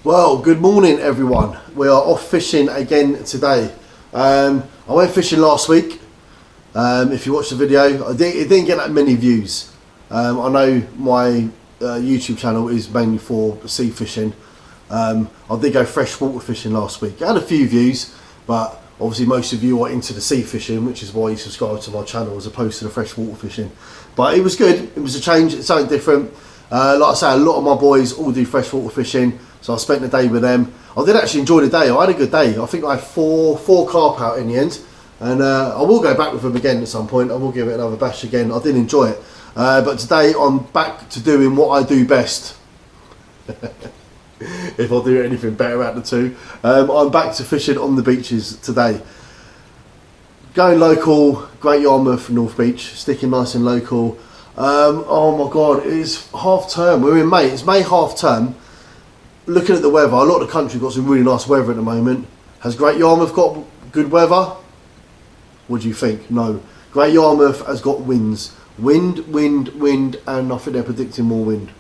Well, good morning everyone. We are off fishing again today. I went fishing last week. If you watched the video, it didn't get that many views. I know my YouTube channel is mainly for sea fishing. I did go freshwater fishing last week. I had a few views, but obviously most of you are into the sea fishing, which is why you subscribe to my channel as opposed to the freshwater fishing. But it was good. It was a change. It's something different. Like I say, a lot of my boys all do freshwater fishing, so I spent the day with them. I did actually enjoy the day. I had a good day. I think I had four carp out in the end, and I will go back with them again at some point. I will give it another bash again. I did enjoy it, but today I'm back to doing what I do best. If I do anything better out of the two, I'm back to fishing on the beaches today. Going local, Great Yarmouth North Beach, sticking nice and local. Oh my god, it is half term. We're in May. It's May half term. Looking at the weather, a lot of the country got some really nice weather at the moment. Has Great Yarmouth got good weather? What do you think? No. Great Yarmouth has got winds. Wind, and I think they're predicting more wind.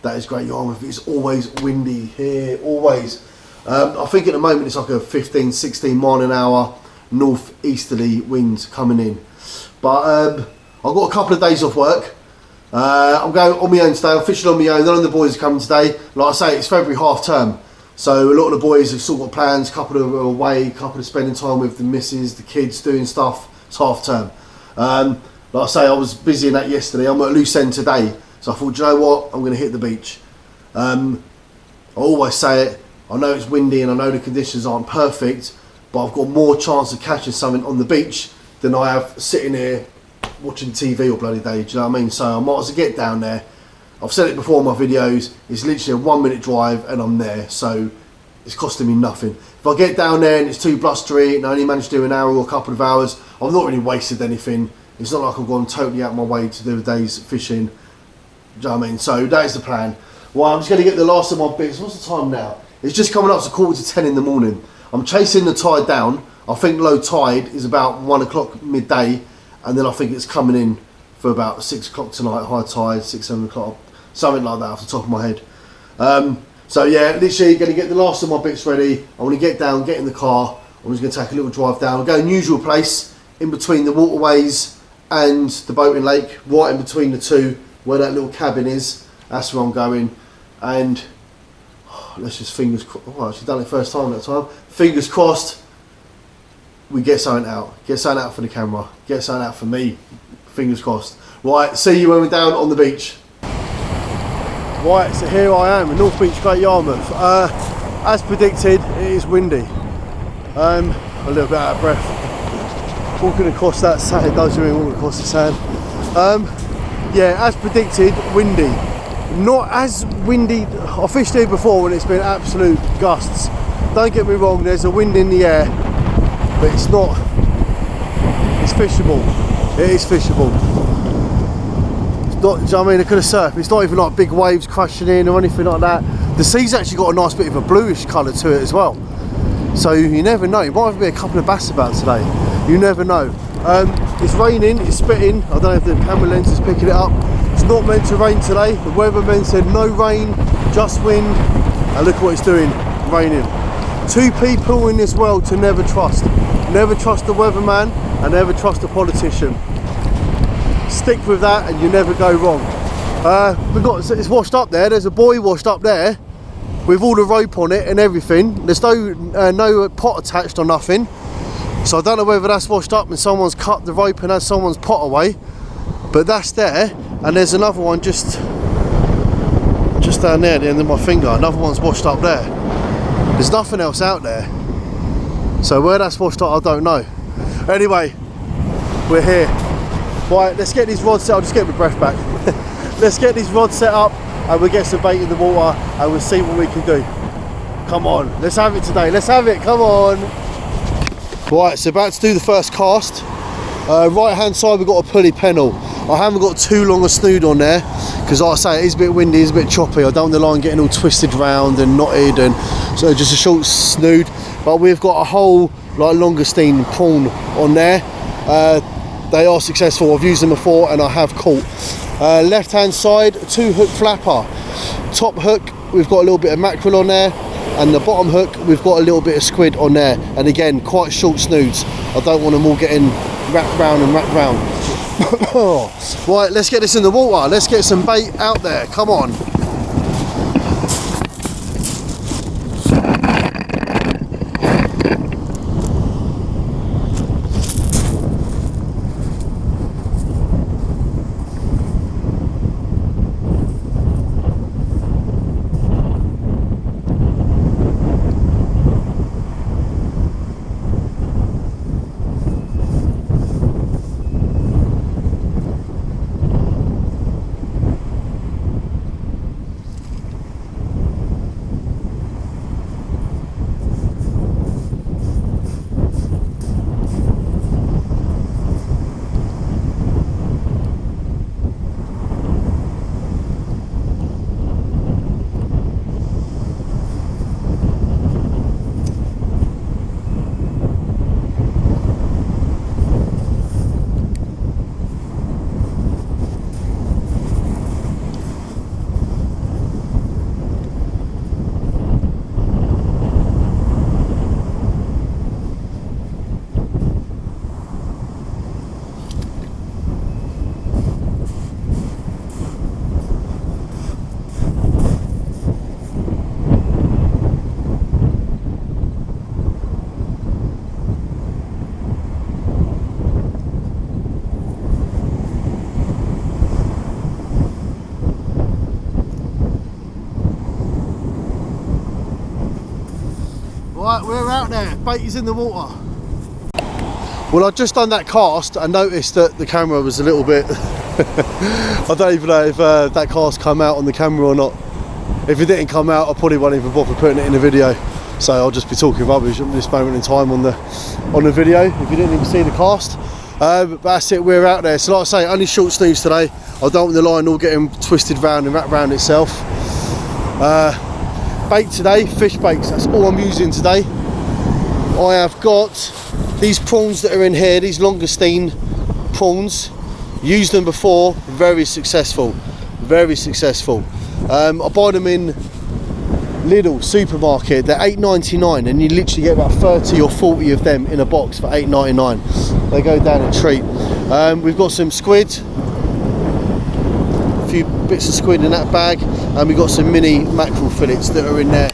That is Great Yarmouth. It's always windy here, always. I think at the moment it's like a 15, 16 mile an hour north-easterly winds coming in. But I've got a couple of days off work. I'm going on my own today. I'm fishing on my own. None of the boys are coming today. Like I say, it's February half term, so a lot of the boys have sort of got plans. A couple of are away, a couple of spending time with the missus, the kids, doing stuff. It's half term. Like I say, I was busy in that yesterday. I'm at loose end today, so I thought, you know what, I'm going to hit the beach. I always say it. I know it's windy and I know the conditions aren't perfect, but I've got more chance of catching something on the beach than I have sitting here watching TV all bloody day. Do you know what I mean? So I might as well get down there. I've said it before in my videos, it's literally a 1 minute drive and I'm there, so it's costing me nothing. If I get down there and it's too blustery and I only manage to do an hour or a couple of hours, I've not really wasted anything. It's not like I've gone totally out of my way to do a day's fishing. Do you know what I mean? So that is the plan. Well, I'm just going to get the last of my bits. What's the time now? It's just coming up to 9:45 in the morning. I'm chasing the tide down. I think low tide is about 1 o'clock midday, and then I think it's coming in for about 6 o'clock tonight, high tide, 6, 7 o'clock, something like that off the top of my head. So yeah, literally going to get the last of my bits ready. I want to get down, get in the car. I'm just going to take a little drive down. I'll go unusual place in between the waterways and the boating lake, right in between the two, where that little cabin is. That's where I'm going. And let's just fingers crossed. Oh, I've actually done it first time that time. Fingers crossed we get something out. Get something out for the camera. Get something out for me. Fingers crossed. Right, see you when we're down on the beach. Right, so here I am in North Beach, Great Yarmouth. As predicted, it is windy. A little bit out of breath. Walking across that sand, it does mean walking across the sand. Yeah, as predicted, windy. Not as windy. I fished here before when it's been absolute gusts. Don't get me wrong, there's a wind in the air, but it's not. It's fishable. It is fishable. It's not. Do you know what I mean? It could have surfed. It's not even like big waves crashing in or anything like that. The sea's actually got a nice bit of a bluish colour to it as well. So you never know. It might even be a couple of bass about today. You never know. It's raining. It's spitting. I don't know if the camera lens is picking it up. It's not meant to rain today. The weatherman said no rain, just wind. And look what it's doing, raining. Two people in this world to never trust. Never trust the weatherman and never trust the politician. Stick with that and you never go wrong. It's washed up there. There's a buoy washed up there with all the rope on it and everything. There's no pot attached or nothing. So I don't know whether that's washed up and someone's cut the rope and had someone's pot away. But that's there, and there's another one just down there at the end of my finger. Another one's washed up there. There's nothing else out there. So where that's washed up, I don't know. Anyway, we're here. Right, let's get these rods set up. I'll just get my breath back. Let's get these rods set up and we'll get some bait in the water and we'll see what we can do. Come on, let's have it today. Let's have it, come on. Right, so about to do the first cast. Right hand side we've got a pulley pennel. I haven't got too long a snood on there because like I say, it is a bit windy, it's a bit choppy. I don't want the line getting all twisted round and knotted, and so just a short snood. But we've got a whole like Longestine prawn on there. They are successful. I've used them before and I have caught. Left hand side, 2 hook flapper. Top hook, we've got a little bit of mackerel on there. and the bottom hook we've got a little bit of squid on there, and again quite short snoods. I don't want them all getting wrapped round and wrapped round. Right, let's get this in the water. Let's get some bait out there, come on. Right, we're out there, bait is in the water. Well, I've just done that cast and noticed that the camera was a little bit I don't even know if that cast come out on the camera or not. If it didn't come out, I probably won't even bother putting it in the video, so I'll just be talking rubbish at this moment in time on the video if you didn't even see the cast. But that's it, we're out there. So like I say, only short snooze today. I don't want the line all getting twisted round and wrapped around itself. Bait today, fish baits, that's all I'm using today. I have got these prawns that are in here, these Longestine prawns. Used them before, very successful, very successful. I buy them in Lidl supermarket, they're $8.99 and you literally get about 30 or 40 of them in a box for $8.99. They go down a treat. We've got some squid, a few bits of squid in that bag, and we've got some mini mackerel fillets that are in there.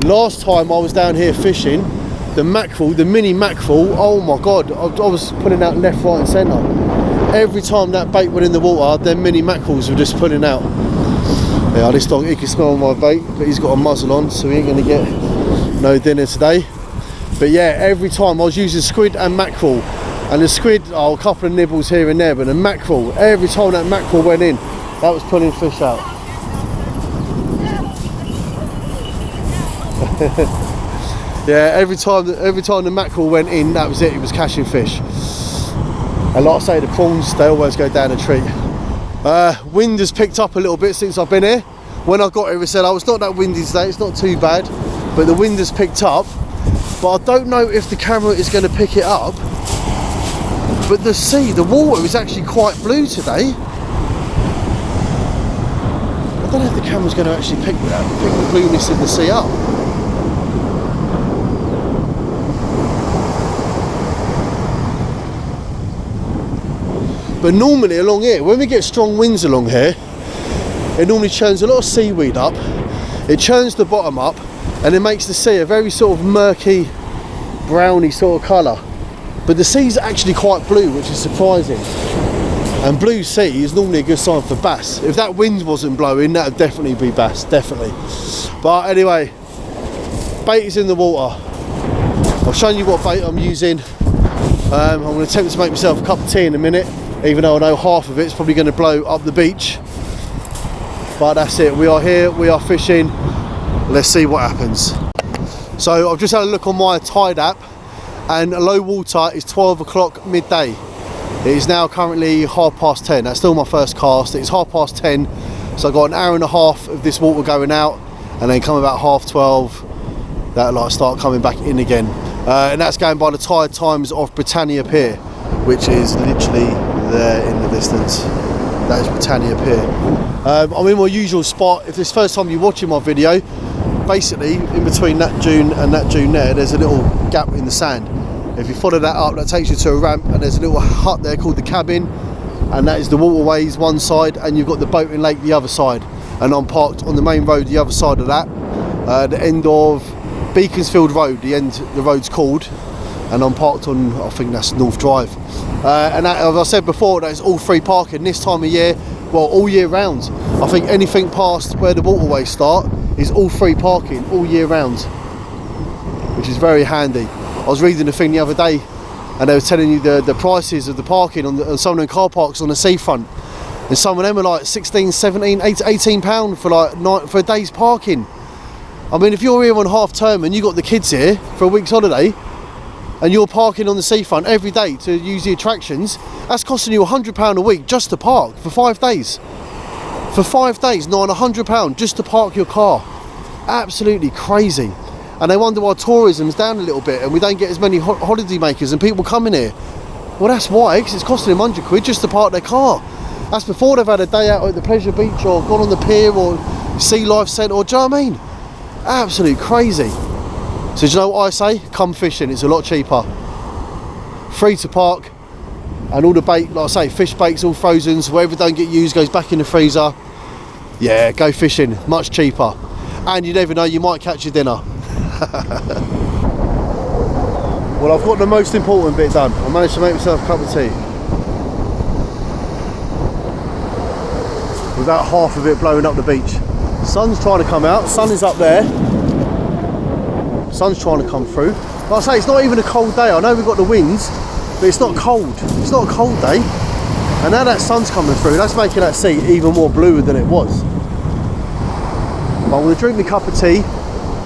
Last time I was down here fishing, the mackerel, the mini mackerel, oh my god, I was pulling out left, right and centre. Every time that bait went in the water, them mini mackerels were just pulling out. Yeah, this dog, he can smell my bait, but he's got a muzzle on, so he ain't gonna get no dinner today. But yeah, every time I was using squid and mackerel, and the squid, oh, a couple of nibbles here and there, but the mackerel, every time that mackerel went in, that was pulling fish out. Yeah, every time the mackerel went in, that was it, was catching fish. And like I say, the prawns, they always go down a treat. Wind has picked up a little bit since I've been here. When I got here, it said, oh, it's not that windy today, it's not too bad, but the wind has picked up. But I don't know if the camera is going to pick it up. But the sea, the water is actually quite blue today. I don't know if the camera's going to actually pick the blueness of the sea up. But normally along here, when we get strong winds along here, it normally churns a lot of seaweed up, it churns the bottom up, and it makes the sea a very sort of murky, browny sort of colour. But the sea's actually quite blue, which is surprising. And blue sea is normally a good sign for bass. If that wind wasn't blowing, that would definitely be bass, definitely. But anyway, bait is in the water. I've shown you what bait I'm using. I'm going to attempt to make myself a cup of tea in a minute, even though I know half of it's probably going to blow up the beach. But that's it, we are here, we are fishing. Let's see what happens. So I've just had a look on my Tide app, and low water is 12 o'clock midday. It is now currently 10:30. That's still my first cast. It's 10:30, so I've got an hour and a half of this water going out, and then come about 12:30, that'll like start coming back in again. And that's going by the tide times of Britannia Pier, which is literally there in the distance. That is Britannia Pier. I'm in my usual spot. If it's the first time you're watching my video, basically in between that dune and that dune there's a little gap in the sand. If you follow that up, that takes you to a ramp, and there's a little hut there called the cabin, and that is the waterways one side, and you've got the boating lake the other side. And I'm parked on the main road the other side of that, the end of Beaconsfield Road, the road's called, and I'm parked on, I think that's North Drive. And that, as I said before, that is all free parking this time of year, well, all year round. I think anything past where the waterways start is all free parking all year round, which is very handy. I was reading the thing the other day, and they were telling you the prices of the parking on some of them car parks on the seafront, and some of them are like 16, 17, 18 pound for for a day's parking. I mean, if you're here on half term and you got the kids here for a week's holiday, and you're parking on the seafront every day to use the attractions, that's costing you £100 a week just to park for 5 days. For 5 days, not on £100 just to park your car. Absolutely crazy. And they wonder why tourism's down a little bit and we don't get as many holiday makers and people coming here. Well, that's why, because it's costing them £100 just to park their car. That's before they've had a day out at the pleasure beach or gone on the pier or Sea Life Centre, or do you know what I mean? Absolute crazy. So do you know what I say? Come fishing, it's a lot cheaper. Free to park, and all the bait, like I say, fish baits all frozen, so whatever don't get used goes back in the freezer. Yeah, go fishing, much cheaper. And you never know, you might catch your dinner. Well, I've got the most important bit done. I managed to make myself a cup of tea without half of it blowing up the beach. Sun's trying to come out, sun is up there. Sun's trying to come through. Like I say, it's not even a cold day. I know we've got the winds, but it's not cold. It's not a cold day. And now that sun's coming through, that's making that sea even more bluer than it was. But I'm going to drink my cup of tea.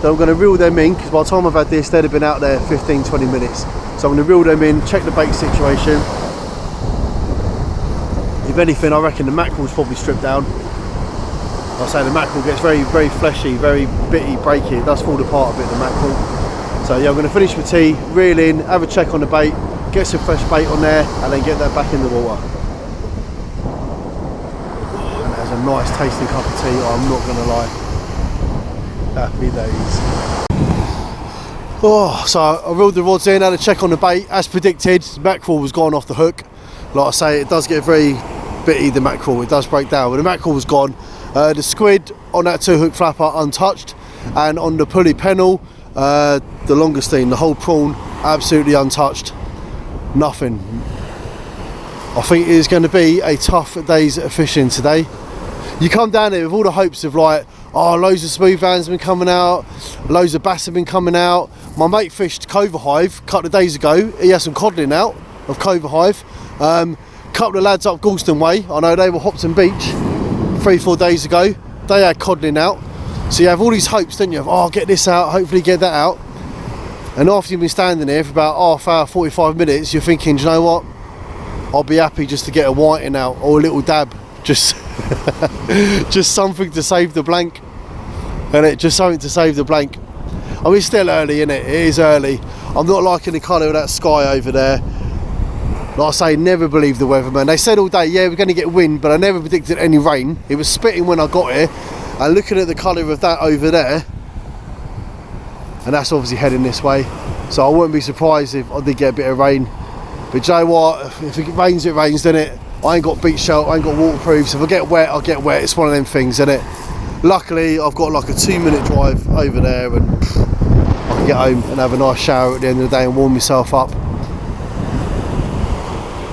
Then I'm going to reel them in, because by the time I've had this, they'd have been out there 15-20 minutes. So I'm going to reel them in, check the bait situation. If anything, I reckon the mackerel's probably stripped down. Like I say, the mackerel gets very, very fleshy, very bitty, breaky. It does fall apart a bit, the mackerel. So yeah, I'm going to finish my tea, reel in, have a check on the bait, get some fresh bait on there, and then get that back in the water. And that's a nice tasting cup of tea, I'm not going to lie. Happy days. Oh, so I reeled the rods in, had a check on the bait. As predicted, mackerel was gone off the hook. Like I say, it does get very bitty, the mackerel, it does break down, but the mackerel was gone. The squid on that 2-hook flapper untouched, and on the pulley pennel, the longestine, the whole prawn, absolutely untouched. Nothing. I think it is going to be a tough day's fishing today. You come down here with all the hopes of like, oh, loads of smooth hands have been coming out, loads of bass have been coming out. My mate fished Cover Hive a couple of days ago. He had some codling out of Cover Hive. Couple of lads up Galston Way, I know they were Hopton Beach 3-4 days ago. They had codling out. So you have all these hopes, don't you? Of, oh, get this out, hopefully get that out. And after you've been standing there for about half hour, 45 minutes, you're thinking, do you know what? I'll be happy just to get a whiting out or a little dab. Just just something to save the blank. And it just something to save the blank. I mean, it's still early, isn't it? It is early. I'm not liking the colour of that sky over there. Like I say, never believe the weatherman. They said all day, yeah, we're going to get wind, but I never predicted any rain. It was spitting when I got here. And looking at the colour of that over there, and that's obviously heading this way, so I wouldn't be surprised if I did get a bit of rain. But you know what, if it rains, doesn't it? I ain't got beach shelter, I ain't got waterproof, so if I get wet, I'll get wet. It's one of them things, isn't it? Luckily, I've got like a 2-minute drive over there, and I can get home and have a nice shower at the end of the day and warm myself up.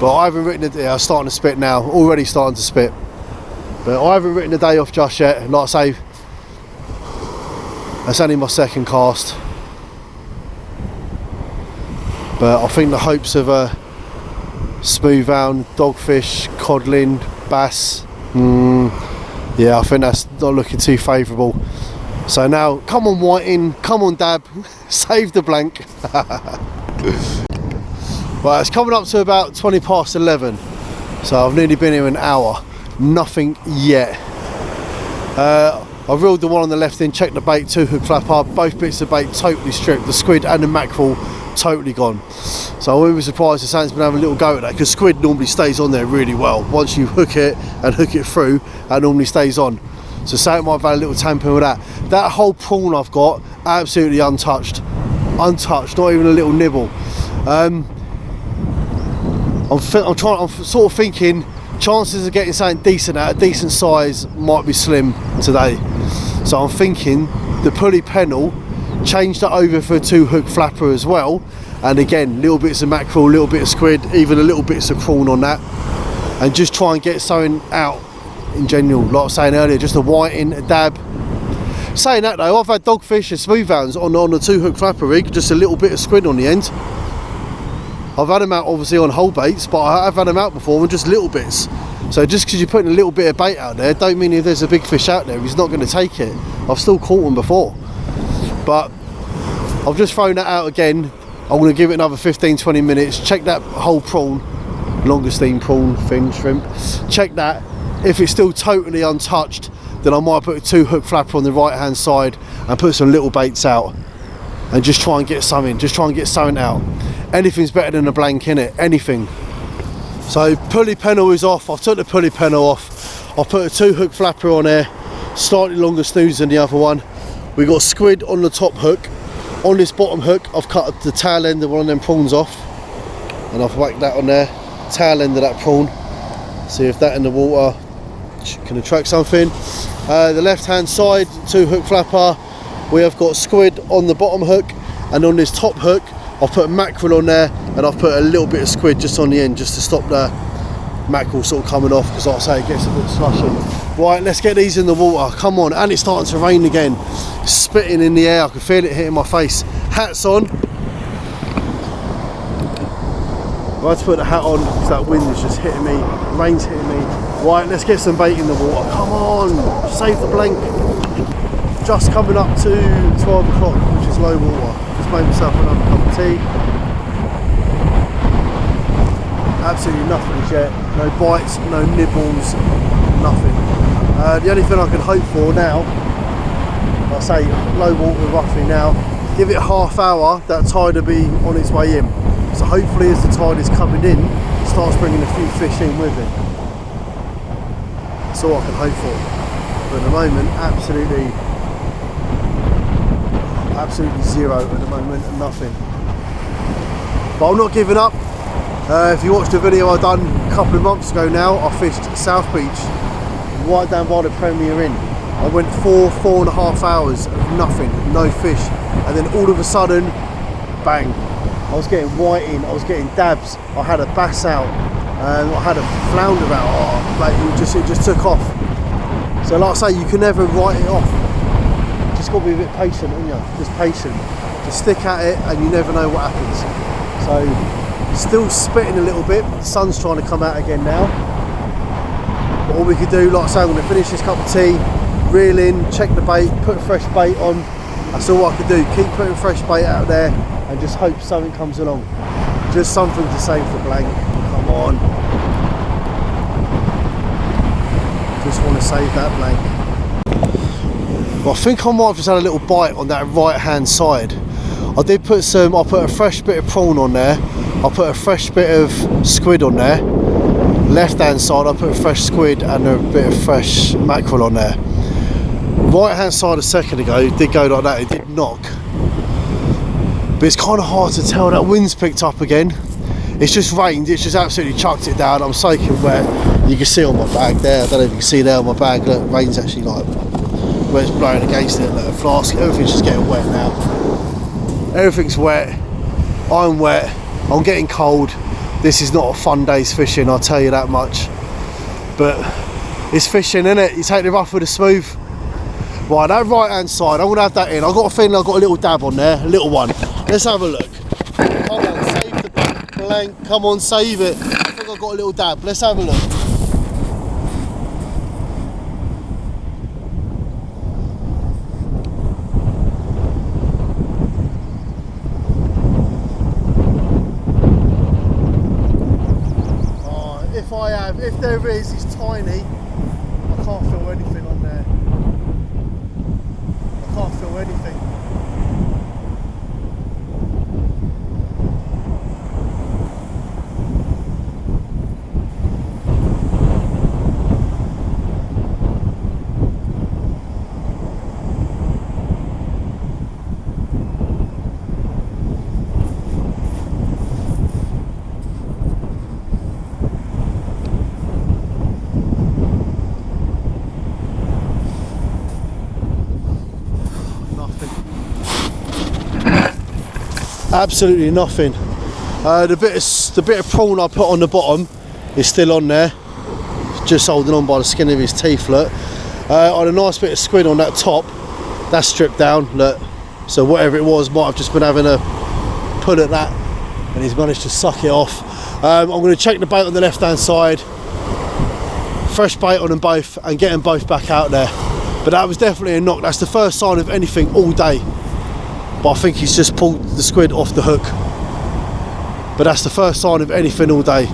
But I haven't written it. I'm starting to spit now, already starting to spit. But I haven't written the day off just yet. Like I say, that's only my second cast. But I think the hopes of a smooth hound, dogfish, codling, bass, yeah, I think that's not looking too favourable. So now, come on whiting, come on dab, save the blank. Well, it's coming up to about 20 past 11, so I've nearly been here an hour. Nothing yet. I reeled the one on the left in, checked the bait, 2-hook flapper, both bits of bait totally stripped, the squid and the mackerel totally gone. So I wouldn't be surprised if Sam's been having a little go at that, because squid normally stays on there really well. Once you hook it and hook it through, it normally stays on. So say it might have had a little tampering with that. That whole prawn I've got, absolutely untouched, not even a little nibble. I'm sort of thinking chances of getting something decent out, a decent size, might be slim today. So I'm thinking the pulley pennel, change that over for a 2-hook flapper as well, and again little bits of mackerel, little bit of squid, even a little bits of prawn on that, and just try and get something out in general. Like I was saying earlier, just a whiting, a dab. Saying that though, I've had dogfish and smoothhounds on the 2-hook flapper rig, just a little bit of squid on the end. I've had them out obviously on whole baits, but I have had them out before with just little bits. So just because you're putting a little bit of bait out there, don't mean if there's a big fish out there, he's not going to take it. I've still caught them before. But I've just thrown that out again. I'm going to give it another 15-20 minutes, check that whole prawn, longestine prawn, fin, shrimp, check that. If it's still totally untouched, then I might put a 2-hook flapper on the right hand side and put some little baits out and just try and get something out. Anything's better than a blank, innit? Anything. So pulley pennel is off. I've took the pulley pennel off. I've put a 2-hook flapper on there, slightly longer snooze than the other one. We got squid on the top hook. On this bottom hook, I've cut the tail end of one of them prawns off, and I've whacked that on there. Tail end of that prawn. See if that in the water can attract something. The left hand side 2-hook flapper, we have got squid on the bottom hook, and on this top hook I've put mackerel on there, and I've put a little bit of squid just on the end, just to stop the mackerel sort of coming off, because like I say, it gets a bit slushy. Right, let's get these in the water, come on. And it's starting to rain again, spitting in the air, I can feel it hitting my face. Hats on. I had to put the hat on because that wind is just hitting me, rain's hitting me. Right, let's get some bait in the water, come on, save the blank. Just coming up to 12 o'clock, which is low water. Just made myself another cup of tea. Absolutely nothing as yet. No bites, no nibbles, nothing. The only thing I can hope for now, like I say, low water roughly now, give it a half hour, that tide will be on its way in. So hopefully as the tide is coming in, it starts bringing a few fish in with it. That's all I can hope for. But at the moment, absolutely zero at the moment, and nothing. But I'm not giving up. If you watched the video I done a couple of months ago now, I fished South Beach, right down by the Premier Inn. I went 4.5 hours of nothing, no fish, and then all of a sudden, bang. I was getting whiting, I was getting dabs, I had a bass out, I had a flounder out, like it just took off. So like I say, you can never write it off. Just got to be a bit patient, haven't you? Just patient. Just stick at it and you never know what happens. So, still spitting a little bit, the sun's trying to come out again now. But all we could do, like I say, I'm going to finish this cup of tea, reel in, check the bait, put fresh bait on. That's all I could do, keep putting fresh bait out there and just hope something comes along. Just something to save the blank, come on. Just want to save that blank. Well, I think I might have just had a little bite on that right hand side. I did put I put a fresh bit of prawn on there, I put a fresh bit of squid on there. Left hand side I put a fresh squid and a bit of fresh mackerel on there. Right hand side a second ago, it did go like that, it did knock. But it's kind of hard to tell, that wind's picked up again. It's just rained, it's just absolutely chucked it down, I'm soaking wet. You can see on my bag there, I don't know if you can see there on my bag, look, rain's actually like, where it's blowing against it, look, flask, everything's just getting wet now. Everything's wet, I'm wet, I'm getting cold. This is not a fun day's fishing, I'll tell you that much. But it's fishing, innit? You take the rough with the smooth. Right, that right hand side, I'm gonna have that in. I've got a feeling I've got a little dab on there, a little one. Let's have a look. Come on, save the blank, come on, save it. I think I've got a little dab, let's have a look. If there is, it's tiny. I can't feel anything on there. I can't feel anything. Absolutely nothing. The bit of prawn I put on the bottom is still on there, just holding on by the skin of his teeth. Look, on a nice bit of squid on that top, that's stripped down. Look, so whatever it was might have just been having a pull at that, and he's managed to suck it off. I'm going to check the bait on the left hand side, fresh bait on them both, and get them both back out there. But that was definitely a knock. That's the first sign of anything all day, but I think he's just pulled the squid off the hook. But that's the first sign of anything all day.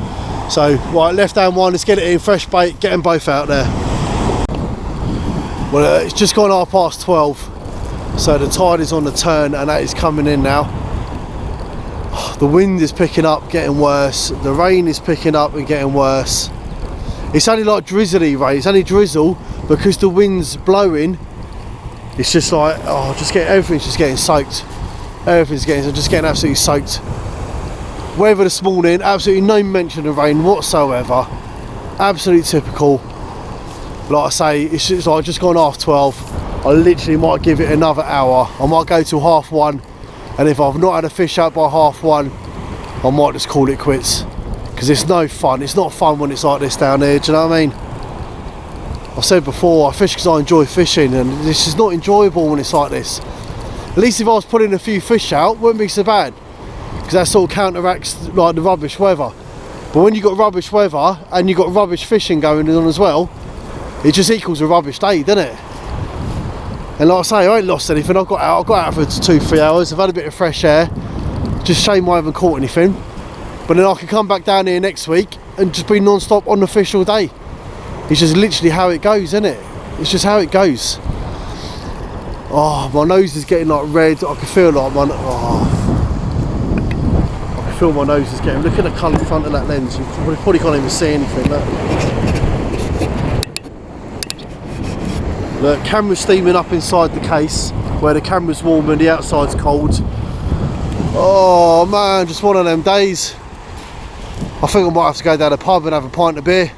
So right, left hand one, let's get it in, fresh bait, get them both out there. Well, it's just gone 12:30, so the tide is on the turn, and that is coming in now. The wind is picking up, getting worse. The rain is picking up and getting worse. It's only like drizzly rain. It's only drizzle because the wind's blowing. It's just like, oh, everything's just getting soaked. I'm just getting absolutely soaked. Weather this morning, absolutely no mention of rain whatsoever. Absolutely typical. Like I say, it's just like just gone 12:30. I literally might give it another hour. I might go till 1:30. And if I've not had a fish out by 1:30, I might just call it quits. Because it's no fun. It's not fun when it's like this down here, do you know what I mean? I've said before, I fish because I enjoy fishing, and this is not enjoyable when it's like this. At least if I was putting a few fish out, it wouldn't be so bad. Because that sort of counteracts like the rubbish weather. But when you've got rubbish weather, and you've got rubbish fishing going on as well, it just equals a rubbish day, doesn't it? And like I say, I ain't lost anything. I got out for 2-3 hours. I've had a bit of fresh air. Just shame I haven't caught anything. But then I can come back down here next week and just be non-stop on the fish all day. It's just literally how it goes, isn't it? It's just how it goes. Oh, my nose is getting like red. I can feel like I can feel my nose is getting. Look at the colour in front of that lens. You probably can't even see anything. Look, camera's steaming up inside the case where the camera's warm and the outside's cold. Oh man, just one of them days. I think I might have to go down the pub and have a pint of beer.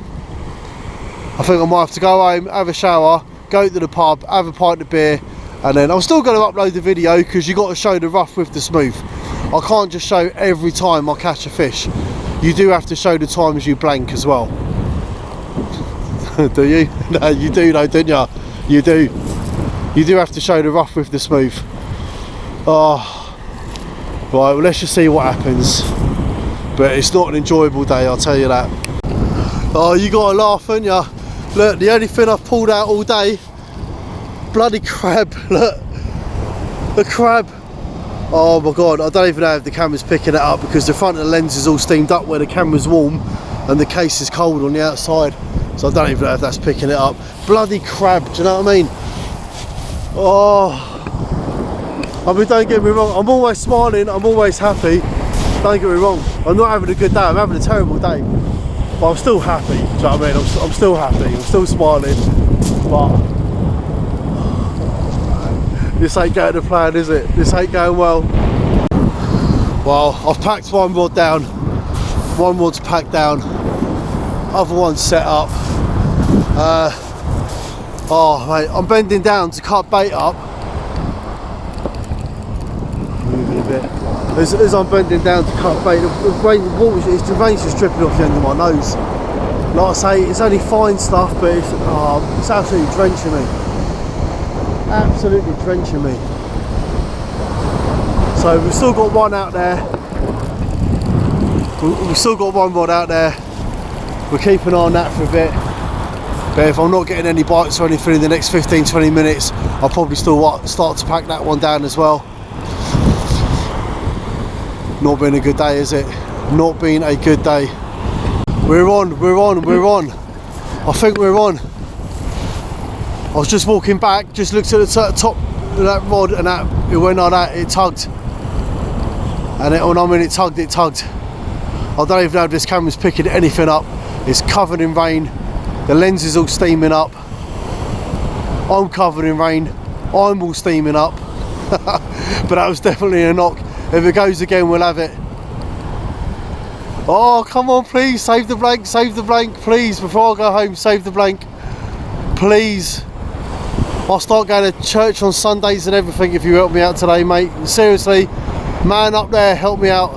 I think I might have to go home, have a shower, go to the pub, have a pint of beer, and then I'm still going to upload the video because you got to show the rough with the smooth. I can't just show every time I catch a fish. You do have to show the times you blank as well. Do you? No, you do though, don't you? You do. You do have to show the rough with the smooth. Oh, right, well, let's just see what happens. But it's not an enjoyable day, I'll tell you that. Oh, you gotta laugh, haven't you? Look, the only thing I've pulled out all day, bloody crab. Look, the crab. Oh my god, I don't even know if the camera's picking it up because the front of the lens is all steamed up where the camera's warm and the case is cold on the outside. So I don't even know if that's picking it up. Bloody crab, do you know what I mean? Oh, I mean, don't get me wrong, I'm always smiling, I'm always happy. Don't get me wrong, I'm not having a good day, I'm having a terrible day. But I'm still happy, do you know what I mean? I'm still happy, I'm still smiling. But this ain't going to plan, is it? This ain't going well. Well, I've packed one rod down, one rod's packed down, other one's set up. Oh mate, I'm bending down to cut bait up. Moving a bit. As I'm bending down to cut bait, the rain's just dripping off the end of my nose. Like I say, it's only fine stuff, but it's absolutely drenching me. Absolutely drenching me. So we've still got one out there. We've still got one rod out there. We're keeping an eye on that for a bit. But if I'm not getting any bites or anything in the next 15-20 minutes, I'll probably still start to pack that one down as well. Not been a good day, is it? Not been a good day. We're on. I think we're on. I was just walking back, just looked at the top of that rod, and it went like that, it tugged. And when it tugged. I don't even know if this camera's picking anything up. It's covered in rain. The lens is all steaming up. I'm covered in rain. I'm all steaming up. But that was definitely a knock. If it goes again, we'll have it. Oh, come on, please, save the blank, please, before I go home, save the blank. Please. I'll start going to church on Sundays and everything if you help me out today, mate. Seriously, Man up there, help me out.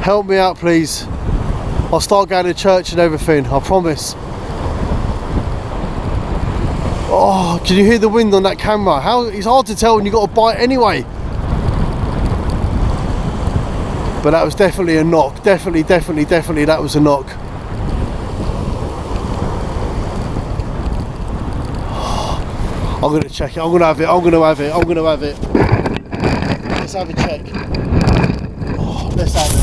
Help me out, please. I'll start going to church and everything, I promise. Oh, can you hear the wind on that camera? It's hard to tell when you've got a bite anyway. But that was definitely a knock. Definitely that was a knock. I'm going to check it. I'm going to have it. I'm going to have it. I'm going to have it. Let's have a check. Oh, let's have it.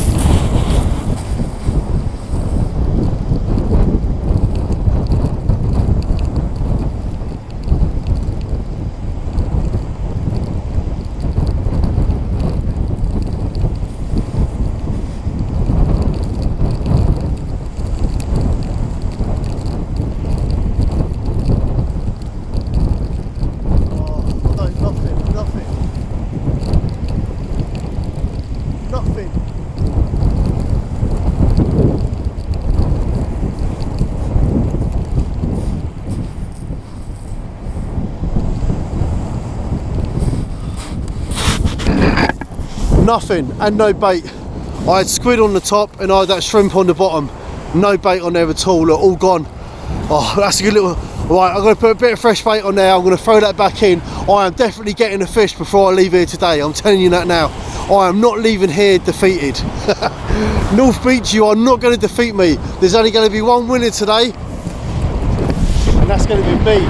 Nothing, and no bait. I had squid on the top and I had that shrimp on the bottom. No bait on there at all. Look, all gone. Oh, that's a good little. Right, I'm going to put a bit of fresh bait on there. I'm going to throw that back in. I am definitely getting a fish before I leave here today. I'm telling you that now. I am not leaving here defeated. North Beach, you are not going to defeat me. There's only going to be one winner today, and that's going to be me.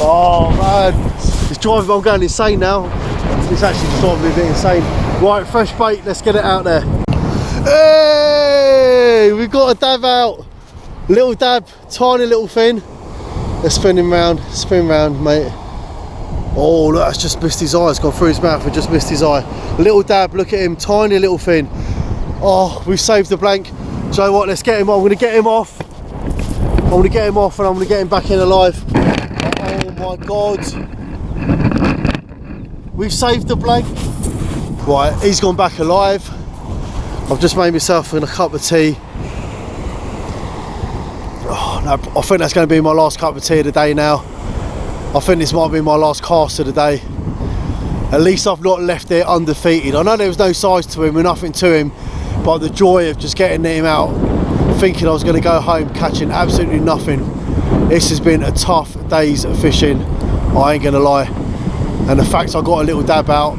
Oh man, it's driving. I'm going insane now. It's actually just driving me a bit insane. Right, fresh bait. Let's get it out there. Hey, we've got a dab out. Little dab, tiny little fin. Let's spin him round. Spin round, mate. Oh, look, that's just missed his eye. It's gone through his mouth and just missed his eye. Little dab, look at him, tiny little fin. Oh, we've saved the blank. Do you know what? Let's get him. I'm going to get him off. I'm going to get him off and I'm going to get him back in alive. Oh my God. We've saved the blank. Right, he's gone back alive. I've just made myself a cup of tea. Oh, no, I think that's going to be my last cup of tea of the day now. I think this might be my last cast of the day. At least I've not left it undefeated. I know there was no size to him and nothing to him, but the joy of just getting him out, thinking I was going to go home catching absolutely nothing. This has been a tough days of fishing, I ain't going to lie. And the fact I got a little dab out,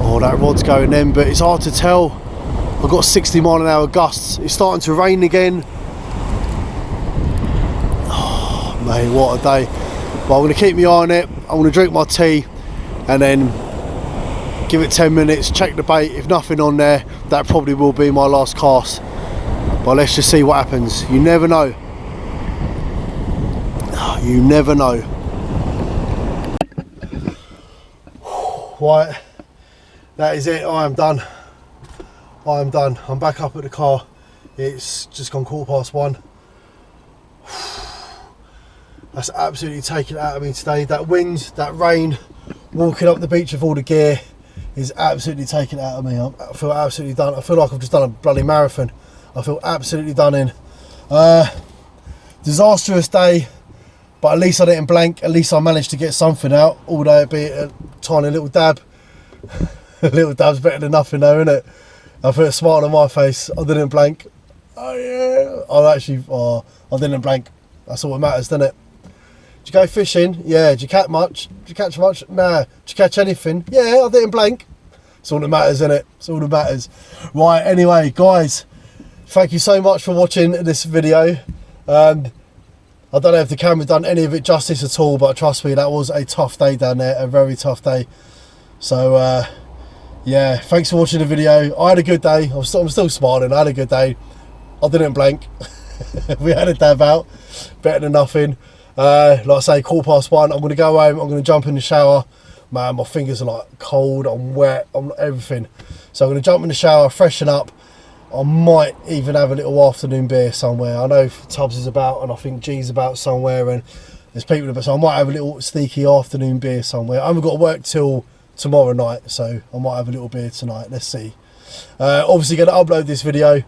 oh, that rod's going then, but it's hard to tell. I've got 60-mile-an-hour gusts. It's starting to rain again. Oh mate, what a day. But I'm going to keep my eye on it. I'm going to drink my tea and then give it 10 minutes, check the bait. If nothing on there, that probably will be my last cast. But let's just see what happens. You never know. You never know. Right, that is it. I am done. I am done. I'm back up at the car. It's just gone 1:15. That's absolutely taken it out of me today. That wind, that rain, walking up the beach with all the gear is absolutely taking it out of me. I feel absolutely done. I feel like I've just done a bloody marathon. I feel absolutely done in. Disastrous day, but at least I didn't blank. At least I managed to get something out, although it be a tiny little dab. A little dab's better than nothing though, isn't it? I put a smile on my face. I didn't blank. Oh yeah. I didn't blank. That's all that matters, doesn't it? Did you go fishing? Yeah. Did you catch much? Did you catch much? Nah. Did you catch anything? Yeah, I didn't blank. It's all that matters, isn't it? It's all that matters. Right, anyway, guys, thank you so much for watching this video. I don't know if the camera done any of it justice at all, but trust me, that was a tough day down there, a very tough day. So, yeah, thanks for watching the video. I had a good day. I'm still smiling. I had a good day. I didn't blank. We had a dab out, better than nothing. Like I say, 1:15. I'm going to go home. I'm going to jump in the shower. Man, my fingers are like cold. I'm wet. I'm everything. So I'm going to jump in the shower, freshen up. I might even have a little afternoon beer somewhere. I know Tubbs is about, and I think G's about somewhere, and there's people about, so I might have a little sneaky afternoon beer somewhere. I haven't got to work till tomorrow night, so I might have a little beer tonight. Let's see. Obviously going to upload this video.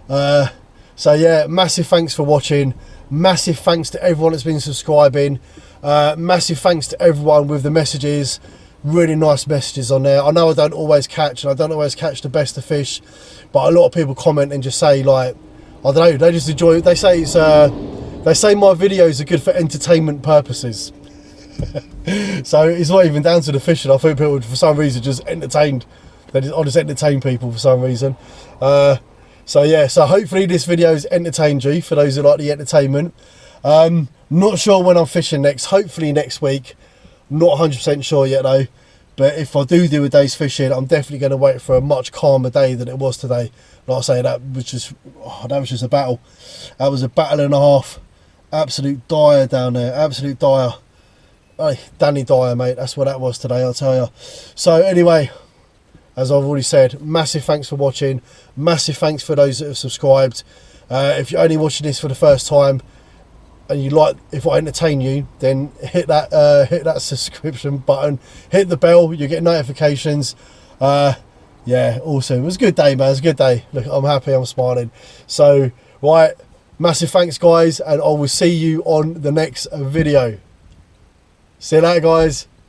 So yeah, massive thanks for watching. Massive thanks to everyone that's been subscribing. Massive thanks to everyone with the messages. Really nice messages on there. I know I don't always catch, and I don't always catch the best of fish, but a lot of people comment and just say, like, I don't know, they just enjoy it. They say it's they say my videos are good for entertainment purposes. So it's not even down to the fishing. I think people for some reason just entertained. I just entertain people for some reason. So yeah, so hopefully this video has entertained you, for those who like the entertainment. Not sure when I'm fishing next. Hopefully next week. Not 100% sure yet though. But if I do a day's fishing, I'm definitely going to wait for a much calmer day than it was today. Like I say, that was just a battle. That was a battle and a half. Absolute dire down there. Absolute dire. Hey, Danny Dyer, mate. That's what that was today, I'll tell you. So anyway, as I've already said, massive thanks for watching. Massive thanks for those that have subscribed. If you're only watching this for the first time and you like, if I entertain you, then hit that subscription button, hit the bell, you get notifications. Yeah, awesome. It was a good day, man. It was a good day. Look, I'm happy, I'm smiling. So, right, massive thanks, guys, and I will see you on the next video. See you later, guys.